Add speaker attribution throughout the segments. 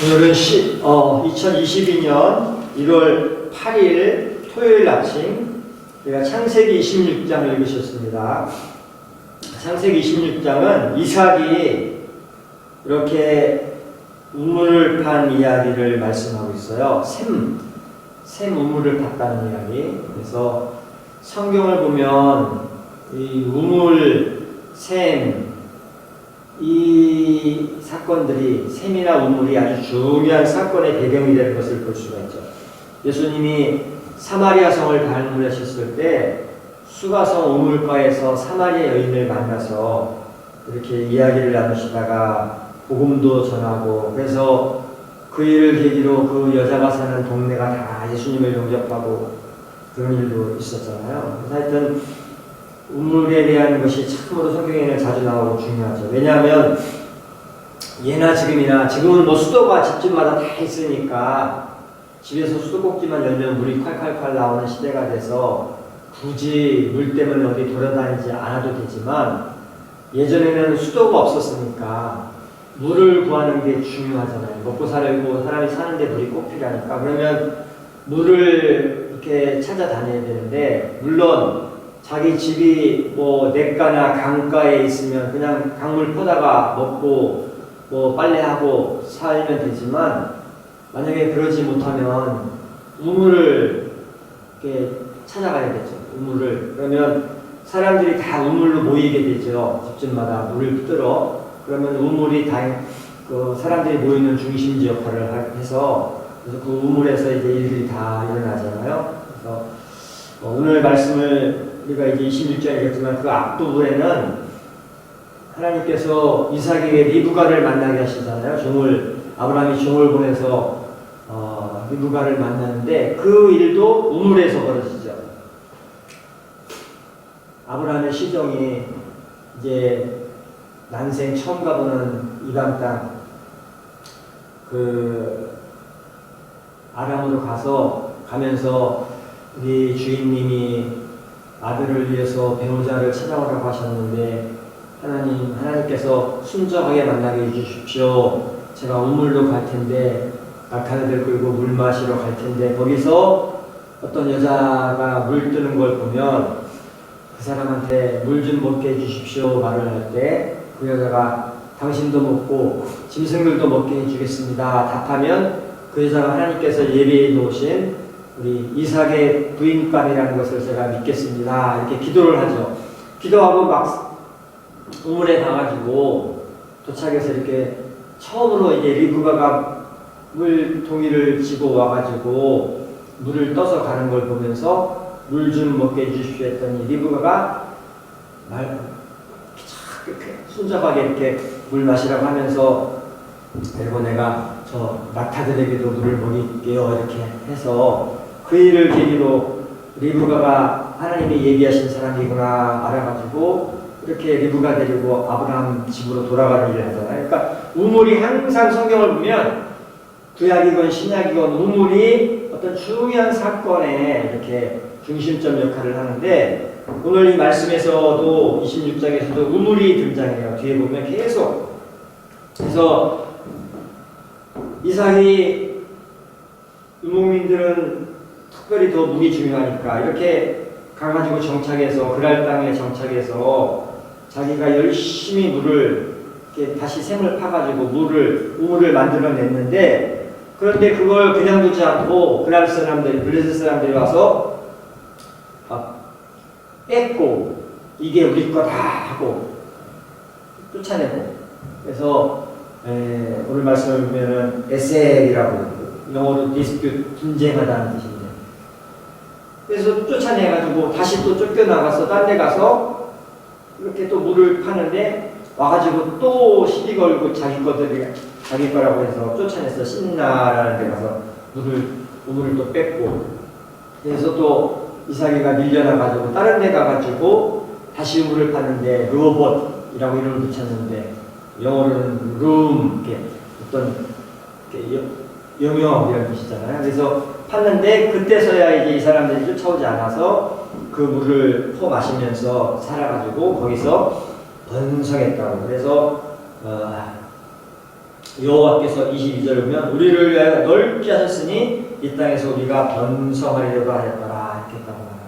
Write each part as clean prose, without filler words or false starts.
Speaker 1: 오늘은 2022년 1월 8일 토요일 아침 제가 창세기 26장을 읽으셨습니다. 창세기 26장은 이삭이 이렇게 우물을 판 이야기를 말씀하고 있어요. 샘 우물을 팠다는 이야기. 그래서 성경을 보면 이 우물, 샘, 이 사건들이 샘이나 우물이 아주 중요한 사건의 배경이 되는 것을 볼 수가 있죠. 예수님이 사마리아 성을 방문하셨을 때 수가성 우물가에서 사마리아 여인을 만나서 이렇게 이야기를 나누시다가 복음도 전하고, 그래서 그 일을 계기로 그 여자가 사는 동네가 다 예수님을 영접하고 그런 일도 있었잖아요. 그래서 하여튼 우물에 대한 것이 참으로 성경에는 자주 나오고 중요하죠. 왜냐하면 예나 지금은 뭐 수도가 집집마다 다 있으니까 집에서 수도꼭지만 열면 물이 콸콸콸 나오는 시대가 돼서 굳이 물 때문에 어디 돌아다니지 않아도 되지만, 예전에는 수도가 없었으니까 물을 구하는 게 중요하잖아요. 먹고 살고 사람이 사는데 물이 꼭 필요하니까. 그러면 물을 이렇게 찾아다녀야 되는데, 물론 자기 집이 뭐 냇가나 강가에 있으면 그냥 강물 퍼다가 먹고 뭐 빨래하고 살면 되지만, 만약에 그러지 못하면 우물을 이렇게 찾아가야겠죠. 우물을. 그러면 사람들이 다 우물로 모이게 되죠. 집집마다 물을 뜨러. 그러면 우물이 다 그 사람들이 모이는 중심지 역할을 해서, 그래서 그 우물에서 이제 일들이 다 일어나잖아요. 그래서 오늘 말씀을 우리가 이제 26장에 읽었지만 그 앞부분에는 하나님께서 이삭에게 리브가를 만나게 하시잖아요. 아브라함이 종을 보내서 리브가를 만나는데 그 일도 우물에서 벌어지죠. 아브라함의 시종이 이제 난생 처음 가보는 이방 땅, 그 아람으로 가면서 우리 주인님이 아들을 위해서 배우자를 찾아오라고 하셨는데, 하나님께서 순적하게 만나게 해주십시오. 제가 우물로 갈 텐데, 낙타들 끌고 물 마시러 갈 텐데, 거기서 어떤 여자가 물 뜨는 걸 보면 그 사람한테 물 좀 먹게 해주십시오 말을 할 때, 그 여자가 당신도 먹고 짐승들도 먹게 해주겠습니다 답하면, 그 여자가 하나님께서 예비해 놓으신 우리 이삭의 부인감이라는 것을 제가 믿겠습니다 이렇게 기도를 하죠. 기도하고 막 우물에 가가지고 도착해서 이렇게 처음으로 이제 리브가가 물동이를 지고 와가지고 물을 떠서 가는 걸 보면서 물 좀 먹게 해주십시오 했더니, 리브가가 순적하게 이렇게 물 마시라고 하면서, 그리고 내가 저 낙타들에게도 물을 먹일게요 이렇게 해서 그 일을 계기로 리브가가 하나님이 예비하신 사람이구나 알아가지고 이렇게 리브가 데리고 아브라함 집으로 돌아가는 일을 하잖아요. 그러니까 우물이 항상 성경을 보면 구약이건 신약이건 우물이 어떤 중요한 사건에 이렇게 중심점 역할을 하는데, 오늘 이 말씀에서도 26장에서도 우물이 등장해요. 뒤에 보면 계속. 그래서 이삭이, 유목민들은 특별히 더 물이 중요하니까 이렇게 가가지고 정착해서, 그랄 땅에 정착해서 자기가 열심히 물을 이렇게 다시 샘을 파가지고 우물을 만들어냈는데, 그런데 그걸 그냥 두지 않고 블레셋 사람들이 와서 뺏고 이게 우리 거다 하고 쫓아내고, 그래서 오늘 말씀을 보면은 에셀이라고, 영어로 dispute, 분쟁하다는 뜻인데, 그래서 쫓아내가지고 다시 또 쫓겨나가서 딴 데 가서 이렇게 또 물을 파는데, 와가지고 또 시비 걸고 자기 거라고 해서 쫓아내서 신나라는 데 가서 우물을 또 뺏고, 그래서 또 이삭이가 밀려나가지고 다른 데 가가지고 다시 우물을 파는데, 로봇이라고 이름을 붙였는데 영어로는 룸, 이렇게 어떤 영역 이런 뜻이잖아요. 그래서 팠는데 그때서야 이제 이 사람들이 쫓아오지 않아서 그 물을 퍼 마시면서 살아가지고 거기서 번성했다고. 그래서 여호와께서 22절을 보면 우리를 위하여 넓게 하셨으니 이 땅에서 우리가 번성하리로다 하였더라 이렇게 했다고 말합니다.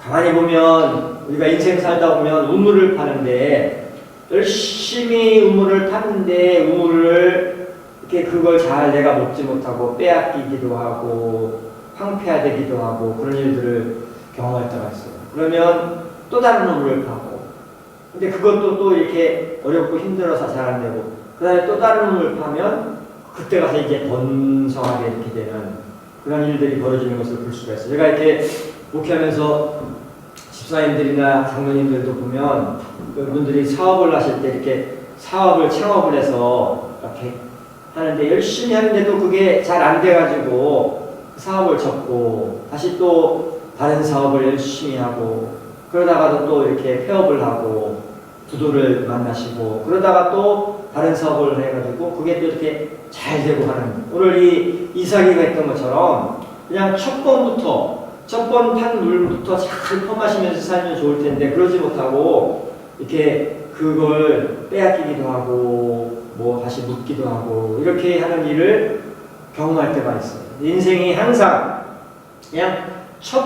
Speaker 1: 가만히 보면 우리가 인생 살다 보면 우물을 파는데 열심히 우물을 탔는데 우물을 이렇게 그걸 잘 내가 먹지 못하고 빼앗기기도 하고 황폐화되기도 하고 그런 일들을 경험할 때가 있어요. 그러면 또 다른 우물을 파고 근데 그것도 또 이렇게 어렵고 힘들어서 잘 안 되고 그 다음에 또 다른 우물을 파면 그때 가서 이제 번성하게 이렇게 되는 그런 일들이 벌어지는 것을 볼 수가 있어요. 제가 이렇게 목회하면서 집사님들이나 장로님들도 보면 그분들이 사업을 하실 때 이렇게 사업을 창업을 해서 이렇게 하는데 열심히 하는데도 그게 잘 안 돼가지고 사업을 접고 다시 또 다른 사업을 열심히 하고 그러다가도 또 이렇게 폐업을 하고 부도를 만나시고 그러다가 또 다른 사업을 해가지고 그게 또 이렇게 잘 되고 하는 오늘 이 이삭이가 했던 것처럼 그냥 첫 번 판 물부터 잘 퍼마시면서 살면 좋을 텐데 그러지 못하고 이렇게 그걸 빼앗기기도 하고 뭐 다시 묻기도 하고 이렇게 하는 일을 경험할 때가 있어요. 인생이 항상 그냥 첫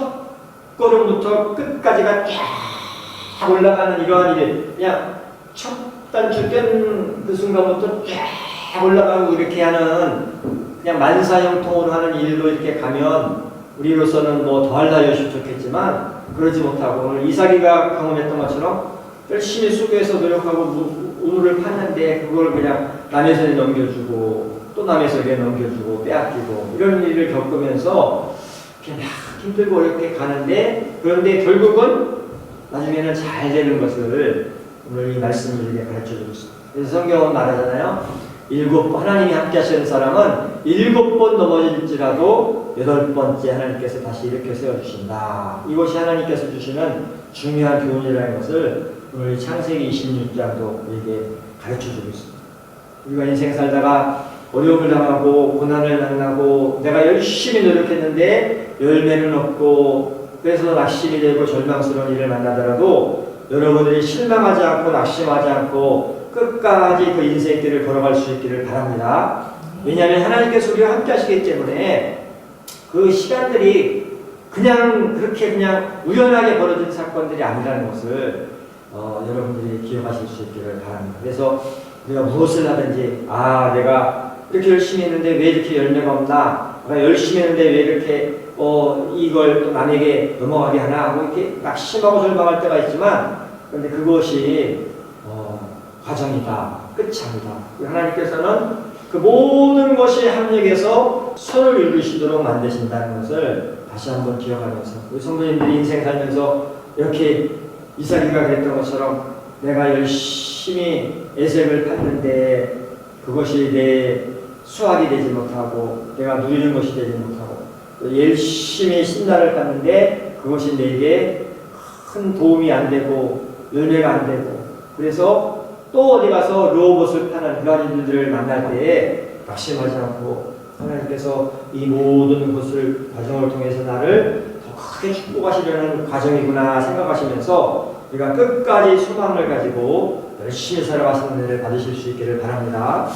Speaker 1: 걸음부터 끝까지가 쫙 올라가는 이러한 일 그냥 첫 단추 뗀 그 순간부터 쫙 올라가고 이렇게 하는 그냥 만사형통으로 하는 일로 이렇게 가면 우리로서는 뭐 더 알려주시면 좋겠지만 그러지 못하고 오늘 이삭이가 경험했던 것처럼 열심히 수고해서 노력하고 우물을 팠는데 그걸 그냥 남의 손에 넘겨주고 또 남의 손에 넘겨주고 빼앗기고 이런 일을 겪으면서 그냥 막 힘들고 어렵게 가는데 그런데 결국은 나중에는 잘 되는 것을 오늘 이 말씀을 우리에게 가르쳐주고 있습니다. 그래서 성경은 말하잖아요. 하나님이 함께 하시는 사람은 7번 넘어질지라도 8번째 하나님께서 다시 일으켜 세워주신다. 이것이 하나님께서 주시는 중요한 교훈이라는 것을 오늘 창세기 26장도 우리에게 가르쳐주고 있습니다. 우리가 인생 살다가 어려움을 당하고 고난을 만나고 내가 열심히 노력했는데 열매는 없고 그래서 낙심이 되고 절망스러운 일을 만나더라도 여러분들이 실망하지 않고 낙심하지 않고 끝까지 그 인생길을 걸어갈 수 있기를 바랍니다. 왜냐하면 하나님께서 우리와 함께 하시기 때문에 그 시간들이 그냥 그렇게 그냥 우연하게 벌어진 사건들이 아니라는 것을 여러분들이 기억하실 수 있기를 바랍니다. 그래서 우리가 무엇을 하든지 내가 이렇게 열심히 했는데 왜 이렇게 열매가 없나? 내가 열심히 했는데 왜 이렇게 이걸 또 남에게 넘어가게 하나? 하고 이렇게 낙심하고 절망할 때가 있지만 그런데 그것이 과정이다. 끝이 아니다. 하나님께서는 그 모든 것이 합력해서 선을 이루시도록 만드신다는 것을 다시 한번 기억하면서 우리 성도님들이 인생 살면서 이렇게 이삭이가 그랬던 것처럼 내가 열심히 애색을 팠는데 그것이 내 수확이 되지 못하고 내가 누리는 것이 되지 못하고 열심히 신나를 땄는데 그것이 내게 큰 도움이 안 되고 열매가 안 되고 그래서 또 어디 가서 로봇을 파는 그런 일들을 만날 때에 낙심하지 않고 하나님께서 이 모든 것을 과정을 통해서 나를 더 크게 축복하시려는 과정이구나 생각하시면서 우리가 끝까지 소망을 가지고 열심히 살아가시는 은혜를 받으실 수 있기를 바랍니다.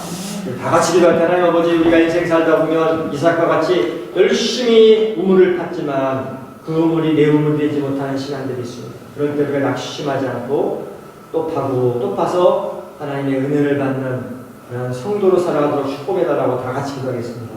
Speaker 1: 다 같이 기도할 때 하나님 아버지 우리가 인생 살다 보면 이삭과 같이 열심히 우물을 팠지만 그 우물이 내 우물이 되지 못하는 시간들이 있습니다. 그럴 때 우리가 낙심하지 않고 또 파고 또 파서 하나님의 은혜를 받는 그런 성도로 살아가도록 축복해달라고 다 같이 기도하겠습니다.